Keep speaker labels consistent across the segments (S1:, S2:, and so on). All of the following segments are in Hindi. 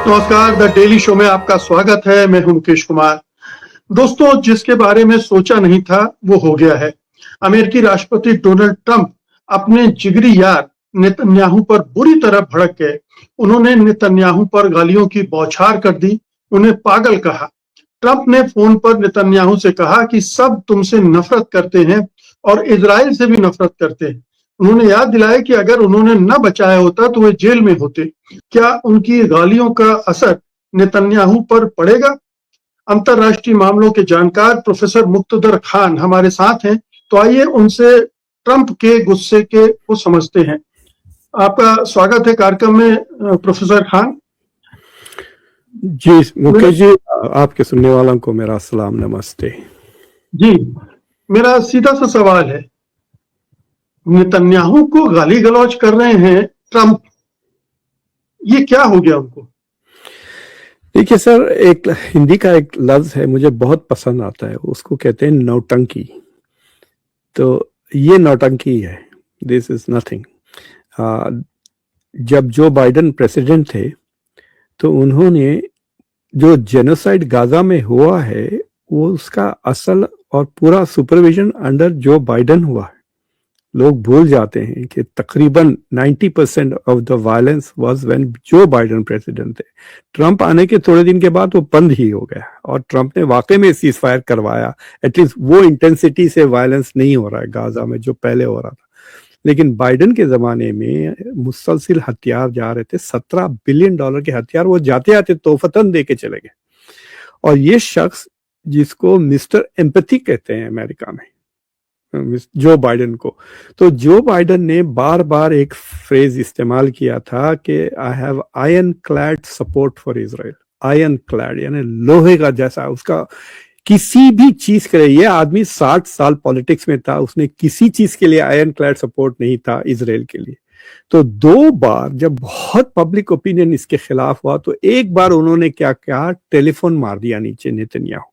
S1: नमस्कार, द डेली शो में आपका स्वागत है। मैं हूं मुकेश कुमार। दोस्तों, जिसके बारे में सोचा नहीं था वो हो गया है। अमेरिकी राष्ट्रपति डोनाल्ड ट्रंप अपने जिगरी यार नेतन्याहू पर बुरी तरह भड़क गए। उन्होंने नेतन्याहू पर गालियों की बौछार कर दी, उन्हें पागल कहा। ट्रंप ने फोन पर नेतन्याहू से कहा कि सब तुमसे नफरत करते हैं और इजराइल से भी नफरत करते हैं। उन्होंने याद दिलाया कि अगर उन्होंने न बचाया होता तो वे जेल में होते। क्या उनकी गालियों का असर नेतन्याहू पर पड़ेगा? अंतर्राष्ट्रीय मामलों के जानकार प्रोफेसर मुक्तदर खान हमारे साथ हैं, तो आइए उनसे ट्रंप के गुस्से को समझते हैं। आपका स्वागत है कार्यक्रम में प्रोफेसर खान।
S2: जी मुकेश जी, आपके सुनने वालों को मेरा सलाम, नमस्ते
S1: जी। मेरा सीधा सा सवाल है, नेतन्याहू को गाली गलौज कर रहे हैं ट्रंप, ये क्या हो गया उनको?
S2: देखिए सर, एक हिंदी का एक लफ्ज है मुझे बहुत पसंद आता है, उसको कहते हैं नौटंकी। तो ये नौटंकी है, दिस इज नथिंग। जब जो बाइडेन प्रेसिडेंट थे तो उन्होंने जो जेनोसाइड गाजा में हुआ है वो उसका असल और पूरा सुपरविजन अंडर जो बाइडेन हुआ है। लोग भूल जाते हैं कि तकरीबन 90% of the violence was when Joe Biden president थे। ट्रंप आने के थोड़े दिन के बाद वो बंद ही हो गया और ट्रंप ने वाकई में सीज फायर करवाया। एटलीस्ट वो इंटेंसिटी से वायलेंस नहीं हो रहा है गाजा में जो पहले हो रहा था। लेकिन बाइडेन के जमाने में मुसलसिल हथियार जा रहे थे, $17 बिलियन के हथियार वो जाते आते तोहफतन दे के चले गए। और ये शख्स जिसको मिस्टर एम्पैथी कहते हैं अमेरिका में, जो बाइडेन को, तो जो बाइडेन ने बार बार एक फ्रेज इस्तेमाल किया था कि I have iron clad support for Israel. Iron clad यानी लोहे का जैसा, उसका किसी भी चीज के लिए, ये आदमी 60 साल पॉलिटिक्स में था, उसने किसी चीज के लिए आयरन क्लैड सपोर्ट नहीं था इजराइल के लिए। तो 2 बार जब बहुत पब्लिक ओपिनियन इसके खिलाफ हुआ तो एक बार उन्होंने क्या किया, टेलीफोन मार दिया नीचे नेतन्याहू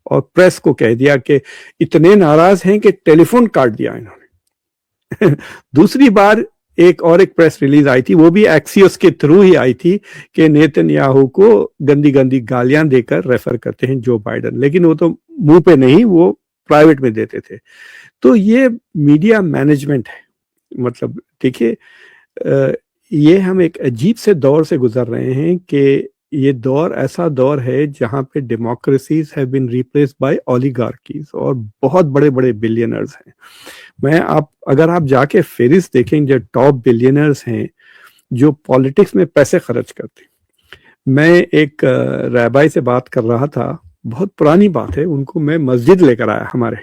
S2: और प्रेस को कह दिया कि इतने नाराज हैं कि टेलीफोन काट दिया इन्होंने। दूसरी बार एक प्रेस रिलीज आई थी, वो भी एक्सियोस के थ्रू ही आई थी, कि नेतन्याहू को गंदी गंदी गालियां देकर रेफर करते हैं जो बाइडेन, लेकिन वो तो मुंह पे नहीं, वो प्राइवेट में देते थे। तो ये मीडिया मैनेजमेंट है। मतलब देखिए, ये हम एक अजीब से दौर से गुजर रहे हैं कि ये दौर ऐसा दौर है जहां पे democracies have been replaced by oligarchies और बहुत बड़े बड़े बिलियनर्स हैं। अगर आप जाके फेरिस्त देखें जो टॉप बिलियनर्स हैं जो पॉलिटिक्स में पैसे खर्च करते हैं। मैं एक रैबाई से बात कर रहा था, बहुत पुरानी बात है, उनको मैं मस्जिद लेकर आया हमारे,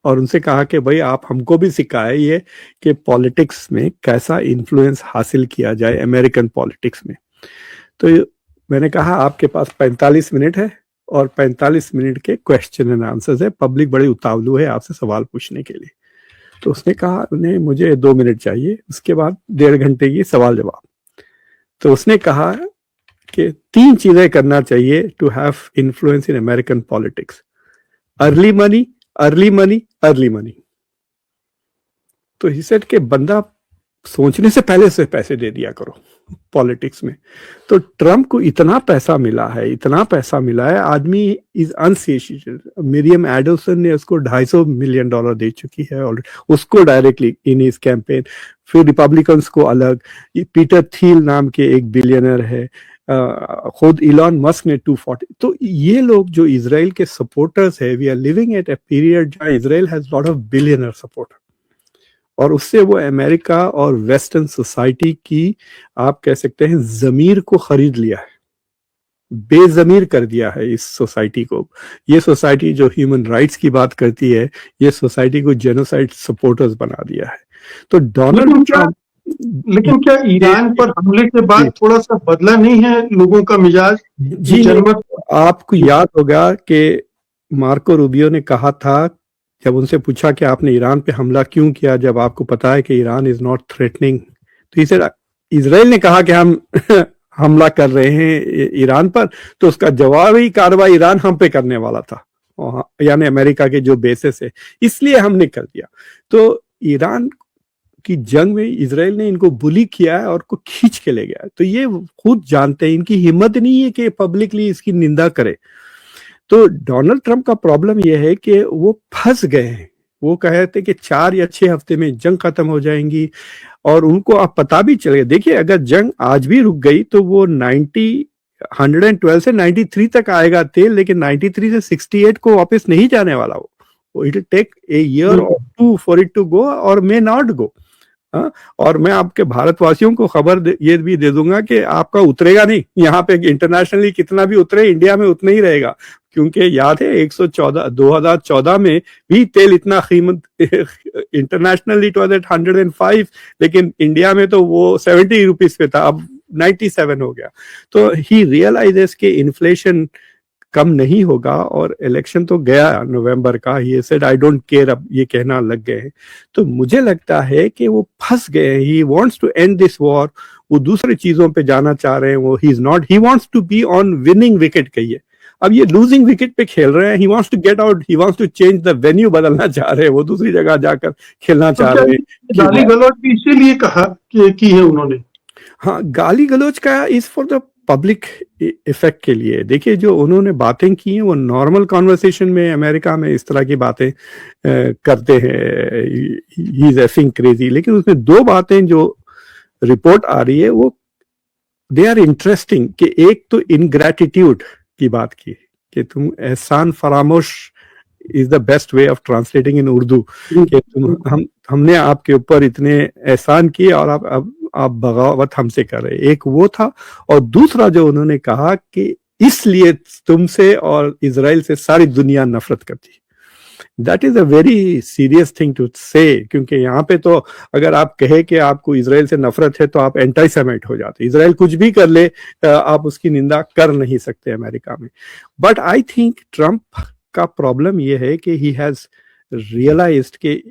S2: और उनसे कहा कि भाई आप हमको भी सिखाए ये कि पॉलिटिक्स में कैसा इन्फ्लुएंस हासिल किया जाए अमेरिकन पॉलिटिक्स में। तो मैंने कहा आपके पास 45 मिनट है और 45 मिनट के क्वेश्चन एंड आंसर्स है, पब्लिक बड़ी उतावलू है आपसे सवाल पूछने के लिए। तो उसने कहा नहीं, मुझे 2 मिनट चाहिए, उसके बाद 1.5 घंटे की सवाल जवाब। तो उसने कहा कि 3 चीजें करना चाहिए to have influence in American politics: early money, early money, early money. तो ही सेड कि बंदा सोचने से पहले से पैसे दे दिया करो पॉलिटिक्स में। तो ट्रंप को इतना पैसा मिला है, इतना पैसा मिला है, आदमी इज अनसेशिएटेड। मिरियम एडल्सन ने उसको $250 मिलियन दे चुकी है और उसको डायरेक्टली इन हिज कैंपेन। फिर रिपब्लिकन्स को अलग, पीटर थील नाम के एक बिलियनर है, खुद इलॉन मस्क ने 240। तो ये लोग जो इजराइल के सपोर्टर्स है, we are living at a period जहां Israel has lot of billionaire supporter, और उससे वो अमेरिका और वेस्टर्न सोसाइटी की, आप कह सकते हैं, जमीर को खरीद लिया है, बेजमीर कर दिया है इस सोसाइटी को। ये सोसाइटी जो ह्यूमन राइट्स की बात करती है, ये सोसाइटी को जेनोसाइड सपोर्टर्स बना दिया है। तो डोनाल्ड ट्रंप,
S1: लेकिन क्या ईरान पर हमले के बाद थोड़ा सा बदला नहीं है लोगों का मिजाज?
S2: जी, आपको याद होगा कि मार्को रूबियो ने कहा था, जब उनसे पूछा कि आपने ईरान पे हमला क्यों किया जब आपको पता है कि ईरान इज नॉट थ्रेटनिंग, तो इसे इजराइल ने कहा कि हम हमला कर रहे हैं ईरान पर, तो उसका जवाबी कार्रवाई ईरान हम पे करने वाला था, यानी अमेरिका के जो बेसेस है, इसलिए हमने कर दिया। तो ईरान कि जंग में इजराइल ने इनको बुली किया है और को खींच के ले गया, तो ये खुद जानते हैं, इनकी हिम्मत नहीं है कि पब्लिकली इसकी निंदा करे। तो डोनाल्ड ट्रंप का प्रॉब्लम यह है कि वो फंस गए हैं। वो कह रहे थे कि 4 या 6 हफ्ते में जंग खत्म हो जाएंगी, और उनको अब पता भी चल गया। देखिए, अगर जंग आज भी रुक गई तो वो 112 से 93 तक आएगा तेल, लेकिन 93 से 68 को वापस नहीं जाने वाला वो। It will take a year और 2 फॉर इट टू गो, और मे नॉट गो। और मैं आपके भारतवासियों को खबर ये भी दे दूंगा कि आपका उतरेगा नहीं। यहाँ पे इंटरनेशनली कितना भी उतरे, इंडिया में उतना ही रहेगा, क्योंकि याद है 2014 में भी तेल इतना कीमत, इंटरनेशनली इट वाज एट 105, लेकिन इंडिया में तो वो 70 रुपीज पे था, अब 97 हो गया। तो ही रियलाइजेस कि इन्फ्लेशन कम नहीं होगा, और इलेक्शन तो गया नवंबर का, ये सेड आई डोंट केयर, अब ये कहना लग गए हैं। तो मुझे लगता है कि वो फंस गए हैं। He wants to end this war, वो दूसरी चीजों पे जाना चाह रहे हैं। वो he is not, he wants to be on winning wicket कहिए, अब ये लूजिंग विकेट पे खेल रहे हैं। He wants to get out, he wants to change the venue, बदलना चाह रहे हैं, वो दूसरी जगह जाकर खेलना चाह रहे हैं।
S1: गाली गलौज भी इसीलिए कहा कि की है उन्होंने।
S2: हाँ, गाली गलौज का is for the public effect के लिए। देखिए, जो उन्होंने बातें की हैं वो नॉर्मल कॉन्वर्सेशन में अमेरिका में इस तरह की बातें करते हैं, ही इज एफिंग क्रेजी, लेकिन उसमें 2 बातें जो रिपोर्ट आ रही है वो दे आर इंटरेस्टिंग। कि एक तो इनग्रेटिट्यूड की बात की कि तुम एहसान फरामोश is the best way of translating in Urdu, कि हमने आपके ऊपर इतने एहसान किए और आप बगावत हमसे कर रहे। एक वो था, और दूसरा जो उन्होंने कहा कि इसलिए तुमसे और इजराइल से सारी दुनिया नफरत करती। That is a very serious thing to say, क्योंकि यहाँ पे तो अगर आप कहे कि आपको इजराइल से नफरत है तो आप एंटी सेमेट हो जाते। इजराइल कुछ भी कर ले, आप उसकी निंदा कर नहीं सकते अमेरिका में। बट आई थिंक ट्रंप का प्रॉब्लम यह है कि ही हैज रियलाइज्ड कि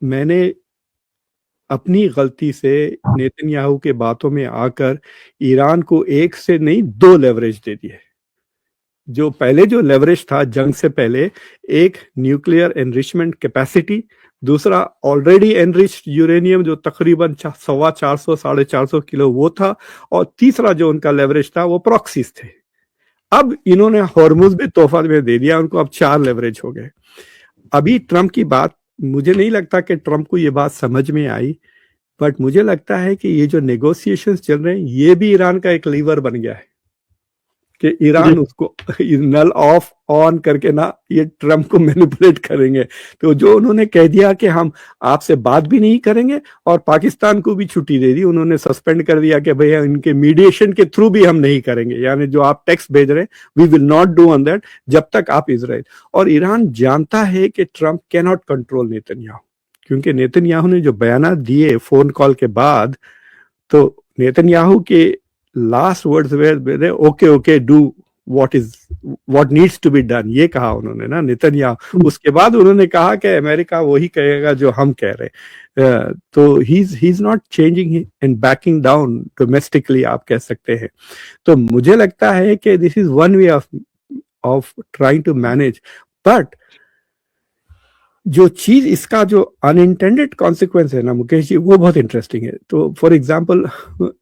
S2: मैंने अपनी गलती से नेतन्याहू के बातों में आकर ईरान को 1 से नहीं 2 लेवरेज दे दिए। जो पहले जो लेवरेज था जंग से पहले, एक न्यूक्लियर एनरिचमेंट कैपेसिटी, दूसरा ऑलरेडी एनरिच्ड यूरेनियम जो तकरीबन 450 450 किलो वो था, और तीसरा जो उनका लेवरेज था वो प्रॉक्सीज थे। अब इन्होंने हॉर्मुज भी तोहफा में दे दिया उनको, अब 4 लेवरेज हो गए। अभी ट्रंप की बात, मुझे नहीं लगता कि ट्रंप को ये बात समझ में आई, बट मुझे लगता है कि ये जो नेगोशिएशंस चल रहे हैं ये भी ईरान का एक लीवर बन गया है, कि ईरान उसको नल ऑफ ऑन करके ना ये ट्रंप को मैनिपुलेट करेंगे। तो जो उन्होंने कह दिया कि हम आपसे बात भी नहीं करेंगे, और पाकिस्तान को भी छुट्टी दे दी, उन्होंने सस्पेंड कर दिया कि भैया इनके मीडिएशन के थ्रू भी हम नहीं करेंगे, यानी जो आप टेक्स्ट भेज रहे हैं we will not do on that जब तक आप इजराइल। और ईरान जानता है कि Trump can not control Netanyahu, क्योंकि नेतन्याहू ने जो बयान दिए फोन कॉल के बाद, तो नेतन्याहू के last words were okay do what needs to be done, ये कहा उन्होंने ना नेतन्याहू। उसके बाद उन्होंने कहा कि अमेरिका वही कहेगा जो हम कह रहे। तो he is not changing and backing down domestically, आप कह सकते हैं। तो मुझे लगता है कि this is one way of trying to manage. But जो चीज इसका जो अनइंटेंडेड कॉन्सिक्वेंस है ना मुकेश जी, वो बहुत इंटरेस्टिंग है। तो फॉर एग्जांपल,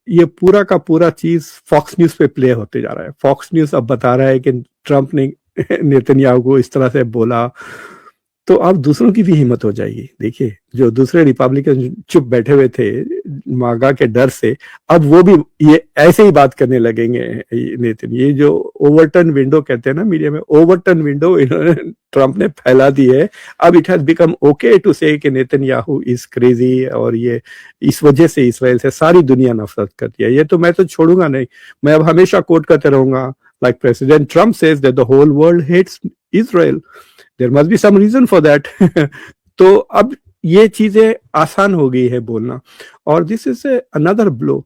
S2: ये पूरा का पूरा चीज फॉक्स न्यूज पे प्ले होते जा रहा है। फॉक्स न्यूज अब बता रहा है कि ट्रंप ने नेतन्याहू को इस तरह से बोला, तो अब दूसरों की भी हिम्मत हो जाएगी। देखिए, जो दूसरे रिपब्लिकन चुप बैठे हुए थे मागा के डर से, अब वो भी ये ऐसे ही बात करने लगेंगे। ये जो ओवरटर्न विंडो कहते हैं ना मीडिया में, ओवरटर्न विंडो इन्होंने ट्रंप ने फैला दी है। अब it has become okay to say कि नेतन्याहू इज क्रेजी, और ये इस वजह से इसराइल से सारी दुनिया नफरत करती है। ये तो मैं तो छोड़ूंगा नहीं, मैं अब हमेशा कोट करते रहूंगा, like president Trump says that the whole world hates Israel, there must be some reason for that. तो अब ये चीजें आसान हो गई है बोलना, और दिस इज अनदर ब्लो।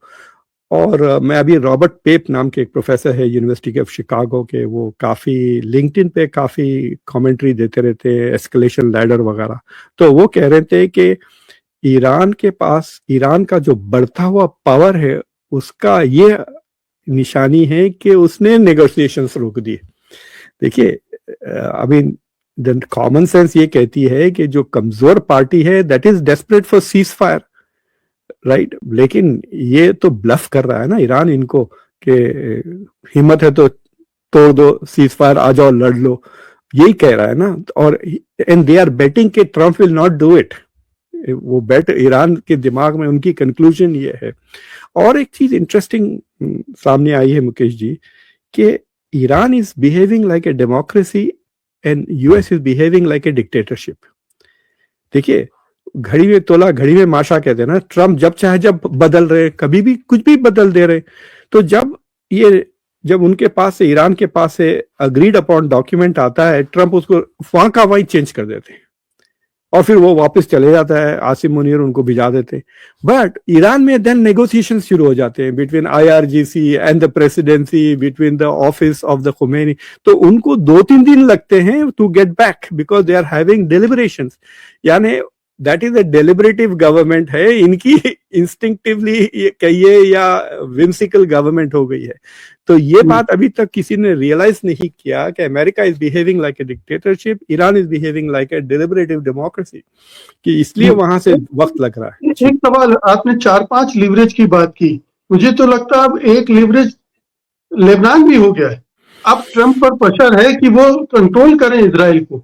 S2: और मैं अभी रॉबर्ट पेप नाम के एक प्रोफेसर है यूनिवर्सिटी ऑफ शिकागो के, वो काफी लिंक्डइन पे काफी कमेंट्री देते रहते हैं, एस्केलेशन लैडर वगैरह। तो वो कह रहे थे कि ईरान के पास, ईरान का जो बढ़ता हुआ पावर है उसका ये निशानी है कि उसने नेगोशिएशंस रोक दिए। देखिए, अभी कॉमन सेंस ये कहती है कि जो कमजोर पार्टी है that is desperate for cease fire, right, लेकिन ये तो ब्लफ कर रहा है ना ईरान इनको कि हिम्मत है तो तोड़ दो, सीज फायर, आ जाओ लड़ लो, यही कह रहा है ना। और एंड दे आर बेटिंग कि Trump will not do it. वो बेट ईरान के दिमाग में, उनकी कंक्लूजन ये है। और एक चीज इंटरेस्टिंग सामने आई है मुकेश जी, कि Iran is behaving like a democracy and US is behaving like a dictatorship. देखिए, घड़ी में तोला घड़ी में माशा कहते हैं ना। ट्रम्प जब चाहे जब बदल रहे, कभी भी कुछ भी बदल दे रहे। तो जब उनके पास से, ईरान के पास से अग्रीड अपॉन डॉक्यूमेंट आता है, ट्रम्प उसको वहां का वहीं चेंज कर देते हैं और फिर वो वापस चले जाता है, आसिम मुनीर उनको भिजा देते हैं। बट ईरान में देन नेगोशिएशन शुरू हो जाते हैं between IRGC and the presidency, between the office of the Khomeini. तो उनको 2-3 दिन लगते हैं to get back because they are having deliberations. यानी that is a deliberative government है इनकी, इंस्टिंक्टिवली कहिए या विम्सिकल गवर्नमेंट हो गई है। तो ये बात अभी तक किसी ने रियलाइज नहीं किया कि America is behaving like a dictatorship, Iran is behaving like a deliberative democracy, कि इसलिए वहां से वक्त लग रहा है।
S1: एक सवाल, आपने 4-5 लीवरेज की बात की, मुझे तो लगता है अब एक लीवरेज लेबनान भी हो गया है। अब ट्रम्प पर प्रेशर है कि वो कंट्रोल करें इजराइल को।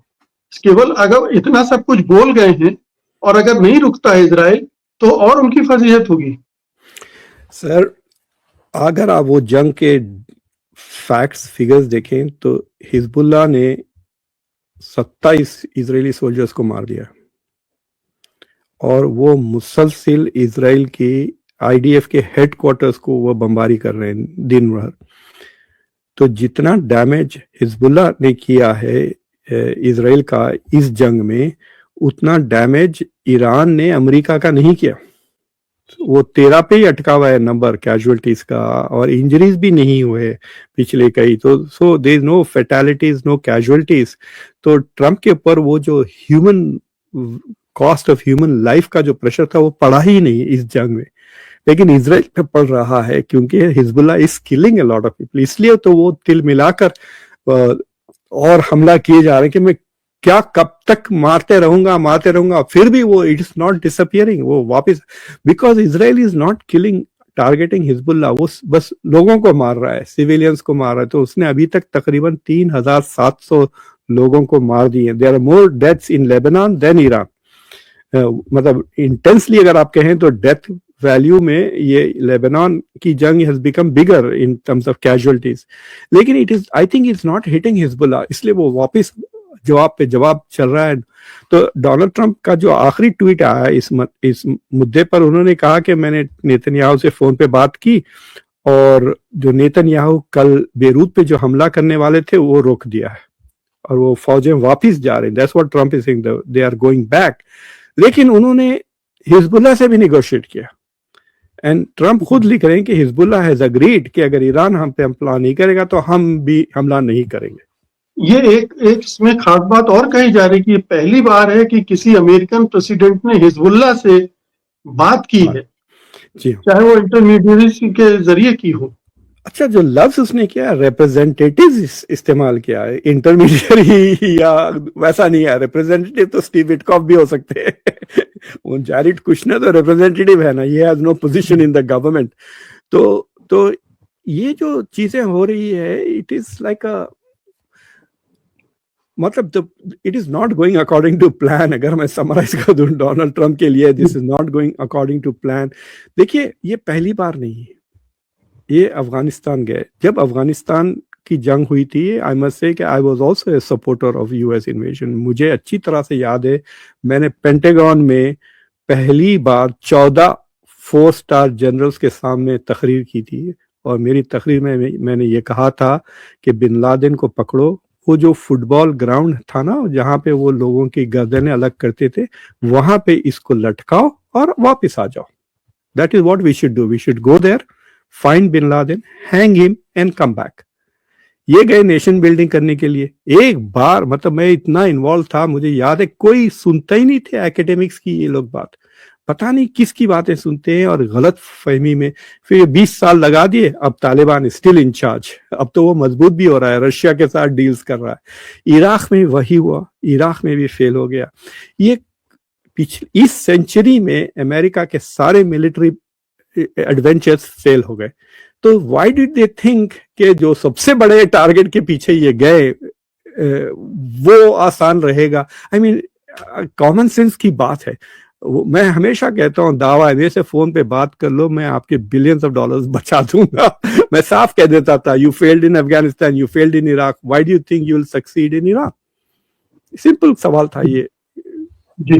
S1: केवल अगर इतना सब कुछ बोल गए हैं और अगर नहीं रुकता है इजराइल तो और उनकी फजीहत होगी।
S2: सर, अगर आप वो जंग के फैक्ट्स फिगर्स देखें तो हिजबुल्लाह ने 27 इजरायली सोल्जर्स को मार दिया और वो मुसलसिल इजराइल की IDF के हेडक्वार्टर्स को वो बमबारी कर रहे हैं दिन भर। तो जितना डैमेज हिजबुल्लाह ने किया है इजराइल का इस जंग में, उतना डैमेज ईरान ने अमेरिका का नहीं किया। वो 13 पे ही अटका हुआ है नंबर कैजुअलिटीज का, और इंजरीज भी नहीं हुए पिछले कई। तो so there is no fatalities, no casualties. तो ट्रम्प के ऊपर वो जो human cost of human life का जो प्रेशर था वो पड़ा ही नहीं इस जंग में, लेकिन इजराइल पे पड़ रहा है क्योंकि Hezbollah is killing a lot of people. इसलिए तो वो तिल मिलाकर और हमला किए जा रहे हैं कि मैं क्या कब तक मारते रहूंगा, फिर भी वो इट इज नॉट डिसअपियरिंग। वो वापस, because Israel is not killing targeting Hezbollah, वो बस लोगों को मार रहा है, सिविलियंस को मार रहा है। तो उसने अभी तक तकरीबन 3700 लोगों को मार दिए। There are more deaths in Lebanon than Iran. मतलब इंटेंसली अगर आप कहें तो डेथ वैल्यू में ये लेबनान की जंग has become bigger in terms of casualties, लेकिन it is, I think it's not hitting Hezbollah, इसलिए वो वापस जवाब पे जवाब चल रहा है। तो डोनाल्ड ट्रंप का जो आखिरी ट्वीट आया इस मुद्दे पर, उन्होंने कहा कि मैंने नेतन्याहू से फोन पे बात की और जो नेतन्याहू कल बेरूत पे जो हमला करने वाले थे वो रोक दिया है और वो फौजें वापस जा रही हैं। That's what Trump is saying, they are going back. लेकिन उन्होंने हिजबुल्लाह से भी निगोशिएट किया एंड ट्रंप खुद लिख रहे हैं कि हिजबुल्लाह हैज अग्रीड कि अगर ईरान हम पे हमला नहीं करेगा तो हम भी हमला नहीं करेंगे।
S1: ये एक इसमें खास बात और कही जा रही है कि ये पहली बार है कि किसी अमेरिकन प्रेसिडेंट ने हिजबुल्लाह से बात की है, चाहे वो इंटरमीडिएट के जरिए की हो।
S2: अच्छा, जो लफ्ज उसने किया रिप्रेजेंटेटिव इस्तेमाल किया है, इंटरमीडिएट या वैसा नहीं है। रिप्रेजेंटेटिव तो स्टीव विटकॉफ भी हो सकते हैं वो जैरेड कुशनर तो रिप्रेजेंटेटिव है ना, ये has no position in the government. तो ये जो चीजें हो रही है, इट इज लाइक अ, मतलब it is not going according to plan. अगर मैं समराइज कर दूं डोनाल्ड ट्रंप के लिए, this is not going according to plan. देखिए, ये पहली बार नहीं है, ये अफगानिस्तान गए, जब अफगानिस्तान की जंग हुई थी, आई मस्ट से कि I was also a supporter of US invasion. मुझे अच्छी तरह से याद है, मैंने पेंटागन में पहली बार 14 4 स्टार जनरल्स के सामने तकरीर की थी और मेरी तकरीर में मैंने ये कहा था कि बिन लादेन को पकड़ो, वो जो फुटबॉल ग्राउंड था ना जहाँ पे वो लोगों की गर्दनें अलग करते थे, वहां पे इसको लटकाओ और वापस आ जाओ। That is what we should do, we should go there, find bin Laden, hang him and come back. ये गए नेशन बिल्डिंग करने के लिए। एक बार, मतलब मैं इतना इन्वॉल्व था, मुझे याद है कोई सुनता ही नहीं थे एकेडमिक्स की ये लोग बात, पता नहीं किसकी बातें सुनते हैं और गलत फहमी में फिर 20 साल लगा दिए। अब तालिबान स्टिल इन चार्ज, अब तो वो मजबूत भी हो रहा है, रशिया के साथ डील्स कर रहा है। इराक में वही हुआ, इराक में भी फेल हो गया। ये पिछले इस सेंचुरी में अमेरिका के सारे मिलिट्री एडवेंचर्स फेल हो गए। तो व्हाई डिड दे थिंक कि जो सबसे बड़े टारगेट के पीछे ये गए वो आसान रहेगा? आई मीन कॉमन सेंस की बात है। मैं हमेशा कहता हूँ, दावा है मेरे से फोन पे बात कर लो, मैं आपके बिलियंस ऑफ डॉलर्स बचा दूंगा। मैं साफ कह देता था, you failed in Afghanistan, you failed in Iraq, why do you think you will succeed in Iran? Simple सवाल था ये।
S1: जी।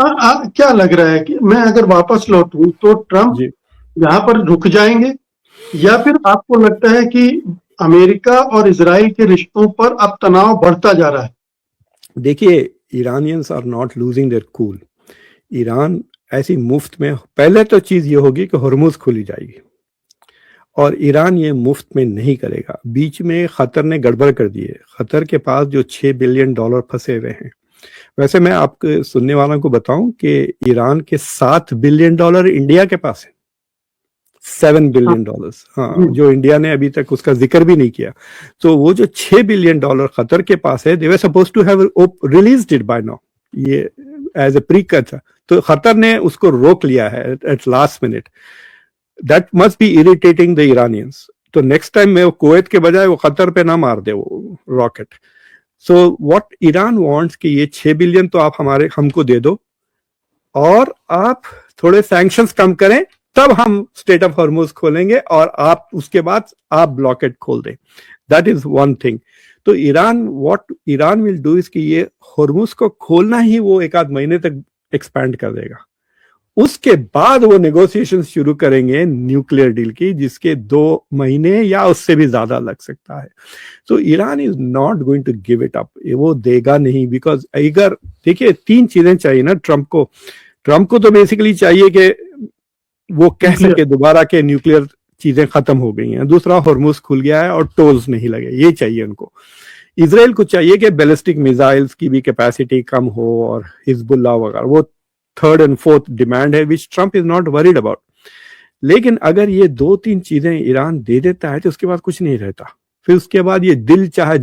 S1: क्या लग रहा है कि मैं अगर वापस लौटूं तो ट्रम्प
S2: जी
S1: यहाँ पर रुक जाएंगे, या फिर आपको लगता है कि अमेरिका और इजराइल के रिश्तों पर अब तनाव बढ़ता जा रहा है?
S2: देखिए, Iranians are not losing their cool. Iran ऐसी मुफ्त में, पहले तो चीज ये होगी कि हॉर्मुज खुली जाएगी, और ईरान ये मुफ्त में नहीं करेगा। बीच में खतर ने गड़बड़ कर दी है। खतर के पास जो $6 बिलियन फंसे हुए हैं, वैसे मैं आपके सुनने वालों को बताऊं कि ईरान के $7 बिलियन इंडिया के पास है। $7 बिलियन, हाँ, जो इंडिया ने अभी तक उसका जिक्र भी नहीं किया। तो वो जो $6 बिलियन खतर के पास है, they were suppose to have released it by now, ये एज ए प्रीकर्सर। तो खतर ने उसको रोक लिया है at last minute. That must be irritating the Iranians. तो नेक्स्ट टाइम में वो कुवैत के बजाय वो खतर पे ना मार दे वो rocket. So what Iran wants कि ये 6 बिलियन तो आप हमको दे दो, और आप थोड़े सैंक्शंस कम करें, तब हम स्टेट ऑफ हॉर्मुज खोलेंगे, और आप उसके बाद आप ब्लॉकेट खोल दें। That is one thing. तो what Iran will do is कि ये हॉर्मुज को खोलना ही वो 1 आध महीने तक एक्सपैंड कर देगा। उसके बाद वो नेगोशिएशन शुरू करेंगे न्यूक्लियर डील की, जिसके 2 महीने या उससे भी ज्यादा लग सकता है। तो Iran is not going to give it up, वो देगा नहीं। बिकॉज अगर देखिए 3 चीजें चाहिए ना ट्रम्प को तो बेसिकली चाहिए कि वो कह सके दोबारा के न्यूक्लियर चीजें खत्म हो गई हैं, दूसरा हॉर्मुज खुल गया है और टोल्स नहीं लगे, ये चाहिए उनको। इजराइल को चाहिए कि बैलिस्टिक मिसाइल्स की भी कैपेसिटी कम हो, और हिजबुल्लाह वगैरह, वो 3rd and 4th डिमांड है, which Trump is not worried about. लेकिन अगर ये 2-3 चीजें ईरान दे देता है तो उसके बाद कुछ नहीं रहता। फिर उसके बाद ये दिल चाहे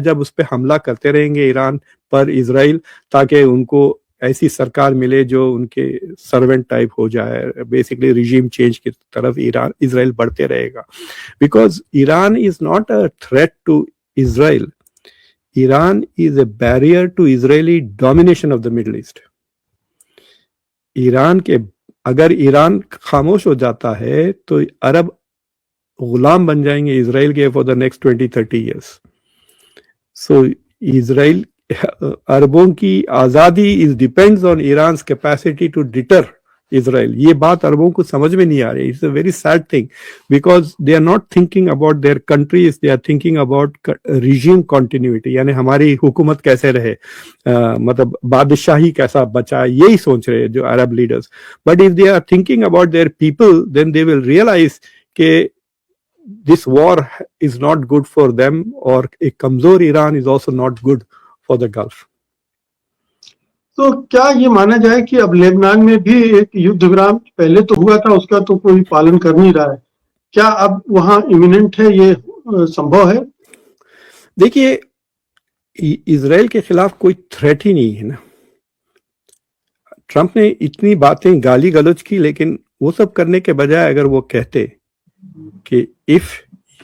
S2: जब उस पर हमला करते रहेंगे ईरान पर इजराइल, ताकि उनको ऐसी सरकार मिले जो उनके सर्वेंट टाइप हो जाए। बेसिकली रिजीम चेंज की तरफ इजराइल बढ़ते रहेगा। Because Iran is not a threat to Israel, Iran is a barrier to Israeli domination of the Middle East. अगर ईरान खामोश हो जाता है तो अरब गुलाम बन जाएंगे इजराइल के for the next 20-30 years. So Israel, अरबों की आजादी is depends on Iran capacity to deter Israel. ये बात अरबों को समझ में नहीं आ रही। It's a very sad thing, because they are not thinking about their countries, they are thinking about regime continuity, यानी हमारी हुकूमत कैसे रहे, मतलब बादशाही कैसा बचा, यही सोच रहे हैं जो अरब leaders. But if they are thinking about their people, then they will realise के this war is not good for them, और एक कमजोर Iran is also not good for the Gulf.
S1: तो क्या ये माना जाए कि अब लेबनान में भी एक युद्ध विराम पहले तो हुआ था, उसका तो कोई पालन कर नहीं रहा है, क्या अब वहां इमिनेंट है, ये संभव है?
S2: देखिए, इजराइल के खिलाफ कोई थ्रेट ही नहीं है ना। ट्रम्प ने इतनी बातें गाली गलौज की, लेकिन वो सब करने के बजाय अगर वो कहते कि if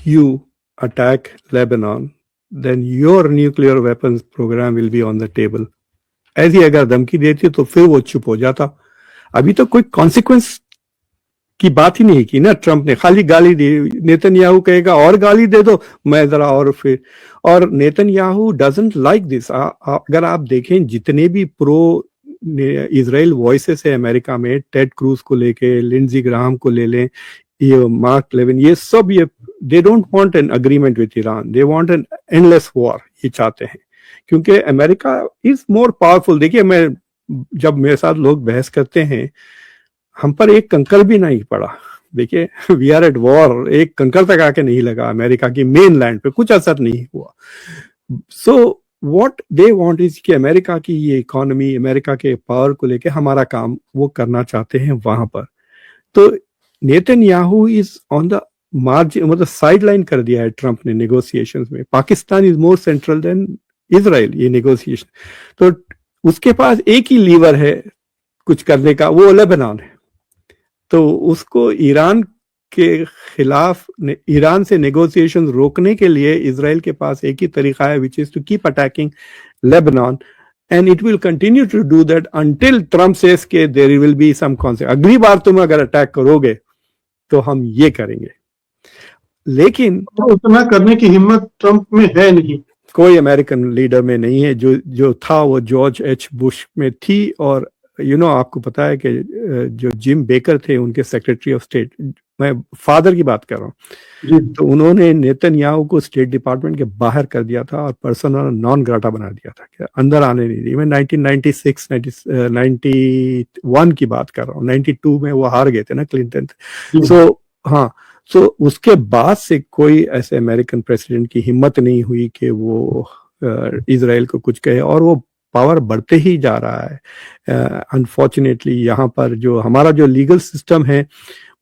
S2: you attack Lebanon then your nuclear weapons program will be on the table, ऐसी अगर धमकी देती तो फिर वो चुप हो जाता। अभी तो कोई कॉन्सिक्वेंस की बात ही नहीं की ना ट्रम्प ने, खाली गाली दी। नेतन्याहू कहेगा और गाली दे दो, मैं जरा और फिर, और नेतन्याहू डजंट लाइक दिस। अगर आप देखें जितने भी प्रो इजराइल वॉइसेस है अमेरिका में, टेड क्रूज को लेके, लिंडजी ग्राहम को ले लें, ये मार्क लेविन, ये सब, ये they don't want an agreement with Iran, they want an endless war, ये चाहते हैं, क्योंकि अमेरिका इज मोर पावरफुल। देखिए, जब मेरे साथ लोग बहस करते हैं, हम पर एक कंकर भी नहीं पड़ा। देखिए, वी आर एट वॉर, एक कंकर तक आके नहीं लगा अमेरिका की मेन लैंड पे, कुछ असर नहीं हुआ। So what they want is कि अमेरिका की ये इकोनॉमी, अमेरिका के पावर को लेके हमारा काम वो करना चाहते हैं वहां पर। तो Netanyahu is on the margin, मतलब साइड लाइन कर दिया है ट्रम्प ने नेगोशिएशंस में। Pakistan is more central than Israel, ये नेगोशिएशन। तो उसके पास एक ही लीवर है कुछ करने का, वो लेबनान है। तो उसको ईरान के खिलाफ ईरान से नेगोशिएशन रोकने के लिए इजराइल के पास एक ही तरीका है, which is to keep attacking Lebanon, and it will continue to do that until Trump says के there will be some consequence. अगली बार तुम अगर अटैक करोगे तो हम ये करेंगे। लेकिन
S1: तो उतना करने की हिम्मत ट्रंप में है नहीं,
S2: कोई अमेरिकन लीडर में नहीं है। जो था वो जॉर्ज एच बुश में थी, और आपको पता है कि जो जिम बेकर थे उनके सेक्रेटरी ऑफ स्टेट, मैं फादर की बात कर रहा हूँ, तो उन्होंने नेतन्याहू को स्टेट डिपार्टमेंट के बाहर कर दिया था और पर्सनल नॉन ग्राटा बना दिया था कि अंदर आने नहीं दी। मैं 1996 91 की बात कर रहा हूँ, 92 में वो हार गए थे ना क्लिंटन। सो उसके बाद से कोई ऐसे अमेरिकन प्रेसिडेंट की हिम्मत नहीं हुई कि वो इजराइल को कुछ कहे, और वो पावर बढ़ते ही जा रहा है। अनफॉर्चुनेटली यहाँ पर जो हमारा जो लीगल सिस्टम है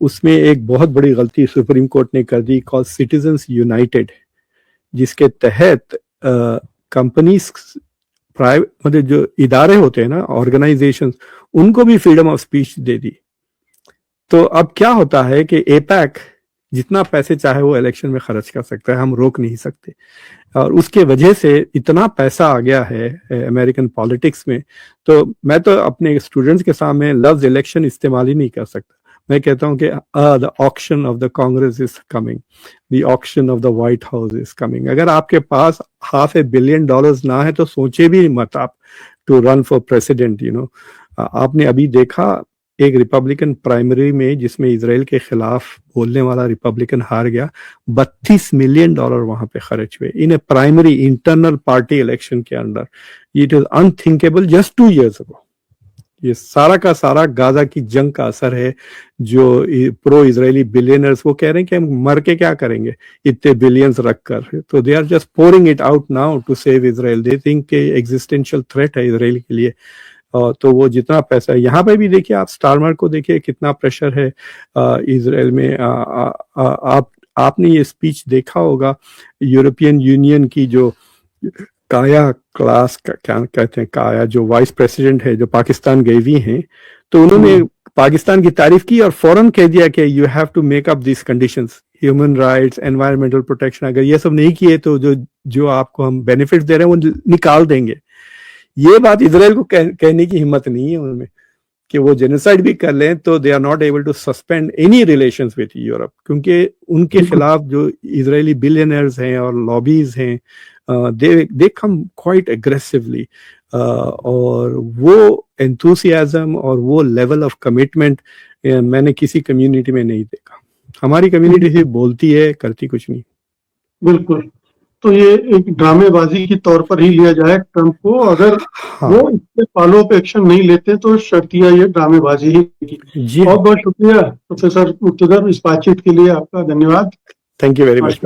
S2: उसमें एक बहुत बड़ी गलती सुप्रीम कोर्ट ने कर दी, कॉल सिटीजन्स यूनाइटेड, जिसके तहत कंपनीज, प्राइवेट मतलब जो इदारे होते हैं ना, ऑर्गेनाइजेशंस, उनको भी फ्रीडम ऑफ स्पीच दे दी। तो अब क्या होता है कि एपैक जितना पैसे चाहे वो इलेक्शन में खर्च कर सकता है, हम रोक नहीं सकते। और उसके वजह से इतना पैसा आ गया है अमेरिकन पॉलिटिक्स में। तो मैं तो अपने स्टूडेंट्स के सामने लफ्ज इलेक्शन इस्तेमाल ही नहीं कर सकता। मैं कहता हूं कि the auction of the Congress is coming, the auction of the white house is coming. अगर आपके पास $500 बिलियन ना है तो सोचे भी मत आप टू रन फॉर प्रेसिडेंट। आपने अभी देखा एक रिपब्लिकन प्राइमरी में जिसमें इजराइल के खिलाफ बोलने वाला रिपब्लिकन हार गया, $32 मिलियन वहां पे खर्च हुए इन ए प्राइमरी इंटरनल पार्टी इलेक्शन के अंदर। It is unthinkable just 2 years ago। ये सारा का सारा गाजा की जंग का असर है। जो प्रो इजरायली बिलियनर्स वो कह रहे हैं कि हम मर के क्या करेंगे इतने बिलियंस रखकर, तो they are just pouring it out now to save Israel. They think के एग्जिस्टेंशियल थ्रेट है इजराइल के लिए। तो वो जितना पैसा है, यहाँ पे भी देखिए आप स्टारमर को देखिए कितना प्रेशर है इजराइल में। आपने ये स्पीच देखा होगा यूरोपियन यूनियन की, जो काया क्लास क्या कहते हैं, काया जो वाइस प्रेसिडेंट है जो पाकिस्तान गई हुई हैं, तो उन्होंने पाकिस्तान की तारीफ की और फौरन कह दिया कि you have to make up this conditions, human rights, environmental protection, अगर ये सब नहीं किए तो जो आपको हम बेनिफिट दे रहे हैं वो निकाल देंगे। ये बात इजराइल को कहने की हिम्मत नहीं है उनमें कि वो जेनोसाइड भी कर लें तो they are not able to suspend any relations with Europe, क्योंकि उनके खिलाफ जो इजरायली बिलियनर्स हैं और लॉबीज हैं दे कम क्वाइट एग्रेसिवली, और वो एंथुसियाज्म और वो लेवल ऑफ कमिटमेंट मैंने किसी कम्युनिटी में नहीं देखा। हमारी कम्युनिटी सिर्फ बोलती है, करती कुछ नहीं।
S1: बिल्कुल। तो ये एक ड्रामेबाजी के तौर पर ही लिया जाए ट्रंप को, अगर वो इसके फॉलो अप एक्शन नहीं लेते तो शर्तिया ये ड्रामेबाजी ही की। बहुत बहुत शुक्रिया प्रोफेसर मुक्तदर, इस बातचीत के लिए आपका धन्यवाद।
S2: Thank you very much.